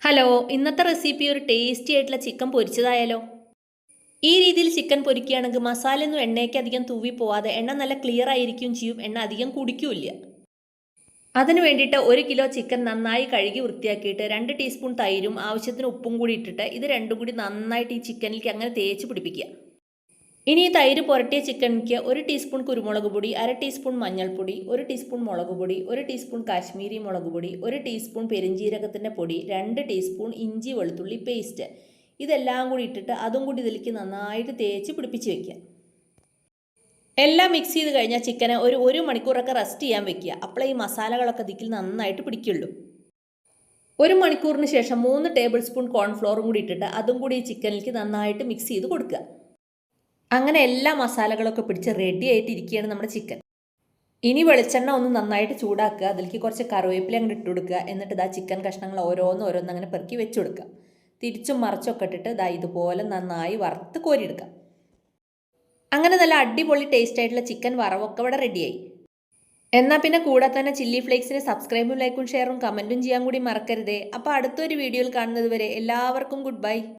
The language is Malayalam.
ഹലോ, ഇന്നത്തെ റെസിപ്പി ഒരു ടേസ്റ്റി ആയിട്ടുള്ള ചിക്കൻ പൊരിച്ചതായാലോ. ഈ രീതിയിൽ ചിക്കൻ പൊരിക്കുകയാണെങ്കിൽ മസാലയൊന്നും എണ്ണയ്ക്ക് അധികം തൂവി പോവാതെ എണ്ണ നല്ല ക്ലിയർ ആയിരിക്കും ചെയ്യും, എണ്ണ അധികം കുടിക്കൂല. അതിന് വേണ്ടിയിട്ട് 1 കിലോ ചിക്കൻ നന്നായി കഴുകി വൃത്തിയാക്കിയിട്ട് 2 ടീസ്പൂൺ തൈരും ആവശ്യത്തിന് ഉപ്പും കൂടി ഇട്ടിട്ട് ഇത് രണ്ടും കൂടി നന്നായിട്ട് ഈ ചിക്കനിലേക്ക് അങ്ങനെ തേച്ച് പിടിപ്പിക്കുക. ഇനി ഈ തൈര് പുരട്ടിയ ചിക്കനിക്ക് 1 ടീസ്പൂൺ കുരുമുളക് പൊടി, 1/2 ടീസ്പൂൺ മഞ്ഞൾപ്പൊടി, 1 ടീസ്പൂൺ മുളക് പൊടി, 1 ടീസ്പൂൺ കാശ്മീരി മുളക് പൊടി, 1 ടീസ്പൂൺ പെരിഞ്ജീരകത്തിൻ്റെ പൊടി, 2 ടീസ്പൂൺ ഇഞ്ചി വെളുത്തുള്ളി പേസ്റ്റ്, ഇതെല്ലാം കൂടി ഇട്ടിട്ട് അതും കൂടി ഇതിലേക്ക് നന്നായിട്ട് തേച്ച് പിടിപ്പിച്ച് വെക്കുക. എല്ലാം മിക്സ് ചെയ്ത് കഴിഞ്ഞാൽ ചിക്കനെ ഒരു മണിക്കൂറൊക്കെ റെസ്റ്റ് ചെയ്യാൻ വെക്കുക. അപ്പോഴേ ഈ മസാലകളൊക്കെ ഇതിൽ നന്നായിട്ട് പിടിക്കുള്ളൂ. 1 മണിക്കൂറിന് ശേഷം 3 ടേബിൾ സ്പൂൺ കോൺഫ്ലോറും കൂടി ഇട്ടിട്ട് അതും കൂടി ഈ ചിക്കനിലേക്ക് നന്നായിട്ട് മിക്സ് ചെയ്ത് കൊടുക്കുക. അങ്ങനെ എല്ലാ മസാലകളൊക്കെ പിടിച്ച് റെഡി ആയിട്ട് ഇരിക്കുകയാണ് നമ്മുടെ ചിക്കൻ. ഇനി വെളിച്ചെണ്ണ ഒന്ന് നന്നായിട്ട് ചൂടാക്കുക, അതിലേക്ക് കുറച്ച് കറിവേപ്പില അങ്ങോട്ട് ഇട്ട് കൊടുക്കുക. എന്നിട്ട് ഇതാ ചിക്കൻ കഷ്ണങ്ങൾ ഓരോന്നോരോന്ന് അങ്ങനെ പെറുക്കി വെച്ച് കൊടുക്കുക. തിരിച്ചും മറിച്ചൊക്കെ ഇട്ടിട്ട് ഇതാ ഇതുപോലെ നന്നായി വറുത്ത് കോരിയെടുക്കുക. അങ്ങനെ നല്ല അടിപൊളി ടേസ്റ്റ് ആയിട്ടുള്ള ചിക്കൻ വറവൊക്കെ ഇവിടെ റെഡിയായി. എന്നാൽ പിന്നെ കൂടെ തന്നെ ചില്ലി ഫ്ലേക്സിന് സബ്സ്ക്രൈബും ലൈക്കും ഷെയറും കമൻറ്റും ചെയ്യാൻ കൂടി മറക്കരുതേ. അപ്പോൾ അടുത്തൊരു വീഡിയോയിൽ കാണുന്നത് വരെ എല്ലാവർക്കും ഗുഡ് ബൈ.